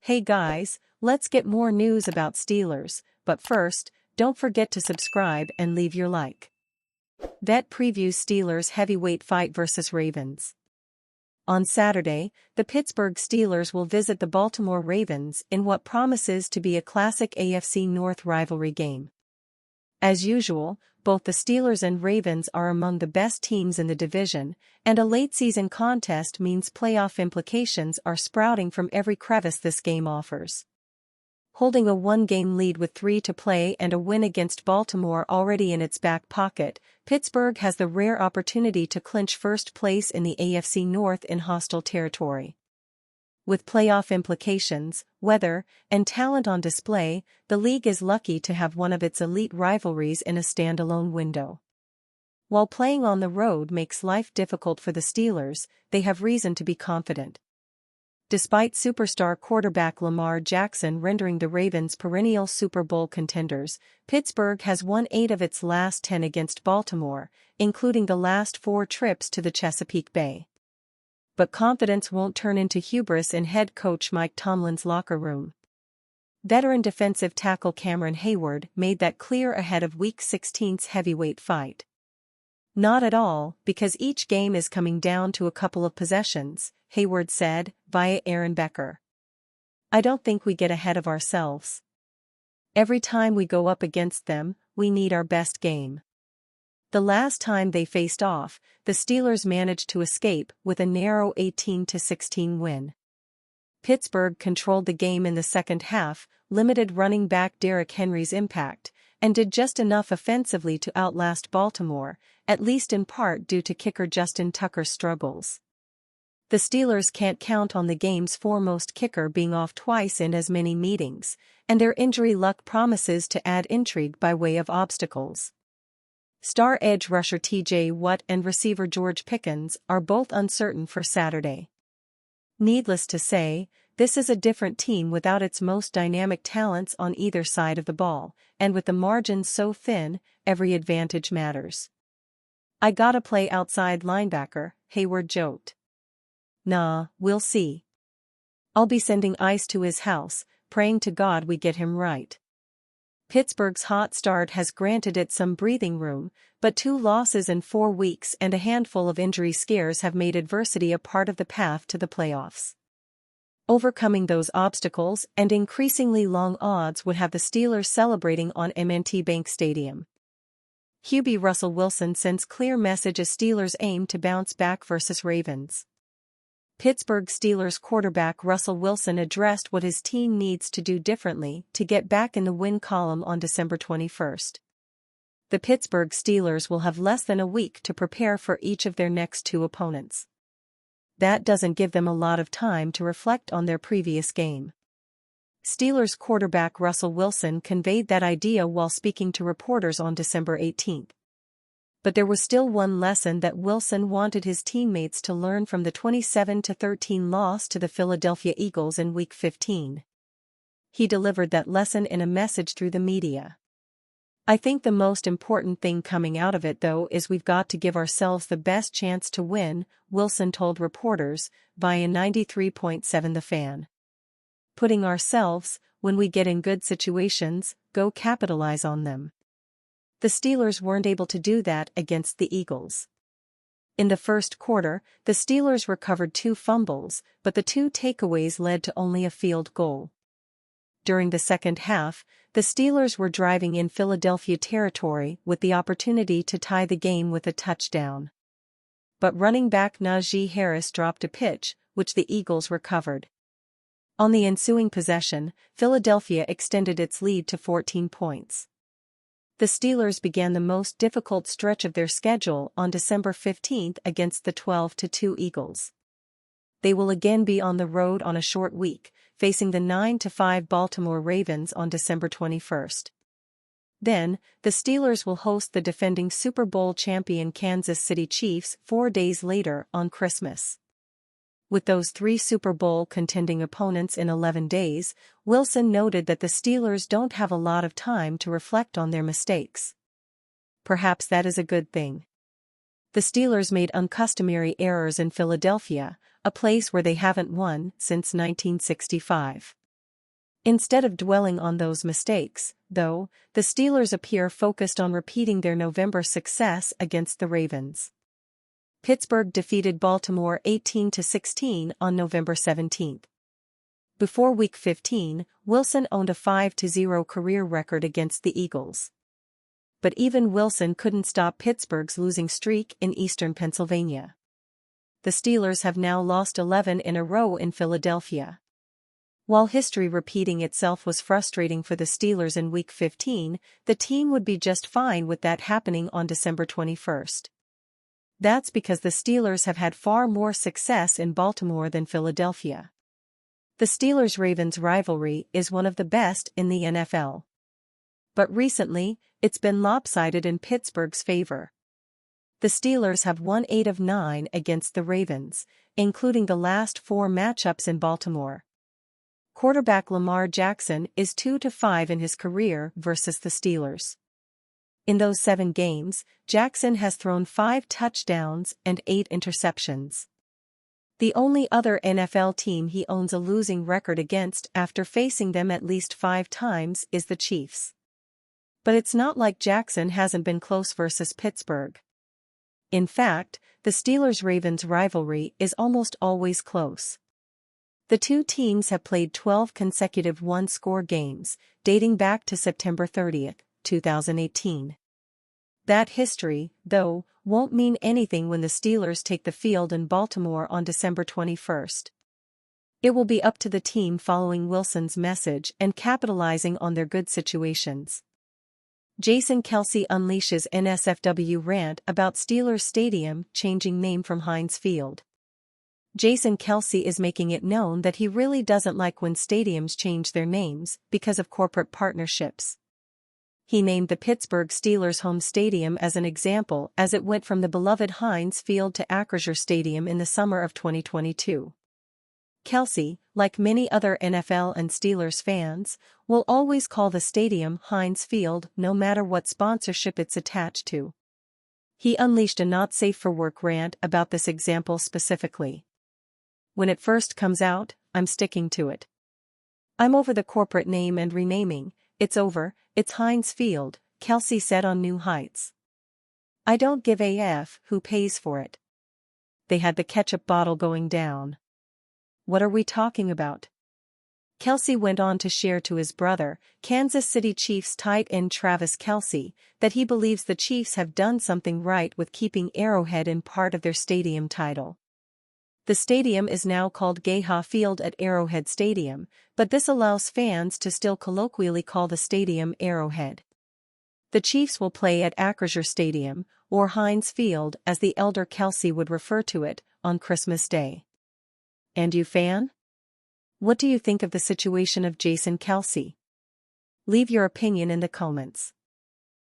Hey guys, let's get more news about Steelers, but first, don't forget to subscribe and leave your like. Vet previews Steelers heavyweight fight versus Ravens. On Saturday, the Pittsburgh Steelers will visit the Baltimore Ravens in what promises to be a classic AFC North rivalry game. As usual, both the Steelers and Ravens are among the best teams in the division, and a late-season contest means playoff implications are sprouting from every crevice this game offers. Holding a one-game lead with 3 to play and a win against Baltimore already in its back pocket, Pittsburgh has the rare opportunity to clinch first place in the AFC North in hostile territory. With playoff implications, weather, and talent on display, the league is lucky to have one of its elite rivalries in a standalone window. While playing on the road makes life difficult for the Steelers, they have reason to be confident. Despite superstar quarterback Lamar Jackson rendering the Ravens perennial Super Bowl contenders, Pittsburgh has won 8 of its last 10 against Baltimore, including the last 4 trips to the Chesapeake Bay. But confidence won't turn into hubris in head coach Mike Tomlin's locker room. Veteran defensive tackle Cameron Hayward made that clear ahead of Week 16's heavyweight fight. Not at all, because each game is coming down to a couple of possessions, Hayward said, via Aaron Becker. I don't think we get ahead of ourselves. Every time we go up against them, we need our best game. The last time they faced off, the Steelers managed to escape with a narrow 18-16 win. Pittsburgh controlled the game in the second half, limited running back Derrick Henry's impact, and did just enough offensively to outlast Baltimore, at least in part due to kicker Justin Tucker's struggles. The Steelers can't count on the game's foremost kicker being off twice in as many meetings, and their injury luck promises to add intrigue by way of obstacles. Star edge rusher T.J. Watt and receiver George Pickens are both uncertain for Saturday. Needless to say, this is a different team without its most dynamic talents on either side of the ball, and with the margins so thin, every advantage matters. I gotta play outside linebacker, Hayward joked. Nah, we'll see. I'll be sending ice to his house, praying to God we get him right. Pittsburgh's hot start has granted it some breathing room, but 2 losses in 4 weeks and a handful of injury scares have made adversity a part of the path to the playoffs. Overcoming those obstacles and increasingly long odds would have the Steelers celebrating on M&T Bank Stadium. QB Russell Wilson sends clear message as Steelers aim to bounce back versus Ravens. Pittsburgh Steelers quarterback Russell Wilson addressed what his team needs to do differently to get back in the win column on December 21st. The Pittsburgh Steelers will have less than a week to prepare for each of their next 2 opponents. That doesn't give them a lot of time to reflect on their previous game. Steelers quarterback Russell Wilson conveyed that idea while speaking to reporters on December 18th. But there was still one lesson that Wilson wanted his teammates to learn from the 27-13 loss to the Philadelphia Eagles in Week 15. He delivered that lesson in a message through the media. I think the most important thing coming out of it though is we've got to give ourselves the best chance to win, Wilson told reporters, via 93.7 The Fan. Putting ourselves, when we get in good situations, go capitalize on them. The Steelers weren't able to do that against the Eagles. In the first quarter, the Steelers recovered 2 fumbles, but the 2 takeaways led to only a field goal. During the second half, the Steelers were driving in Philadelphia territory with the opportunity to tie the game with a touchdown. But running back Najee Harris dropped a pitch, which the Eagles recovered. On the ensuing possession, Philadelphia extended its lead to 14 points. The Steelers began the most difficult stretch of their schedule on December 15th against the 12-2 Eagles. They will again be on the road on a short week, facing the 9-5 Baltimore Ravens on December 21st. Then, the Steelers will host the defending Super Bowl champion Kansas City Chiefs 4 days later on Christmas. With those 3 Super Bowl contending opponents in 11 days, Wilson noted that the Steelers don't have a lot of time to reflect on their mistakes. Perhaps that is a good thing. The Steelers made uncustomary errors in Philadelphia, a place where they haven't won since 1965. Instead of dwelling on those mistakes, though, the Steelers appear focused on repeating their November success against the Ravens. Pittsburgh defeated Baltimore 18-16 on November 17. Before Week 15, Wilson owned a 5-0 career record against the Eagles. But even Wilson couldn't stop Pittsburgh's losing streak in eastern Pennsylvania. The Steelers have now lost 11 in a row in Philadelphia. While history repeating itself was frustrating for the Steelers in Week 15, the team would be just fine with that happening on December 21. That's because the Steelers have had far more success in Baltimore than Philadelphia. The Steelers-Ravens rivalry is one of the best in the NFL. But recently, it's been lopsided in Pittsburgh's favor. The Steelers have won 8 of 9 against the Ravens, including the last 4 matchups in Baltimore. Quarterback Lamar Jackson is 2-5 in his career versus the Steelers. In those 7 games, Jackson has thrown 5 touchdowns and 8 interceptions. The only other NFL team he owns a losing record against after facing them at least 5 times is the Chiefs. But it's not like Jackson hasn't been close versus Pittsburgh. In fact, the Steelers-Ravens rivalry is almost always close. The two teams have played 12 consecutive one-score games, dating back to September 30, 2018. That history, though, won't mean anything when the Steelers take the field in Baltimore on December 21. It will be up to the team following Wilson's message and capitalizing on their good situations. Jason Kelce unleashes NSFW rant about Steelers Stadium changing name from Heinz Field. Jason Kelce is making it known that he really doesn't like when stadiums change their names because of corporate partnerships. He named the Pittsburgh Steelers' home stadium as an example as it went from the beloved Heinz Field to Acrisure Stadium in the summer of 2022. Kelce, like many other NFL and Steelers fans, will always call the stadium Heinz Field no matter what sponsorship it's attached to. He unleashed a not-safe-for-work rant about this example specifically. When it first comes out, I'm sticking to it. I'm over the corporate name and renaming, it's over, it's Heinz Field, Kelce said on New Heights. I don't give a f who pays for it. They had the ketchup bottle going down. What are we talking about? Kelce went on to share to his brother, Kansas City Chiefs tight end Travis Kelce, that he believes the Chiefs have done something right with keeping Arrowhead in part of their stadium title. The stadium is now called Geha Field at Arrowhead Stadium, but this allows fans to still colloquially call the stadium Arrowhead. The Chiefs will play at Acrisure Stadium, or Heinz Field as the elder Kelce would refer to it, on Christmas Day. And you fan? What do you think of the situation of Jason Kelce? Leave your opinion in the comments.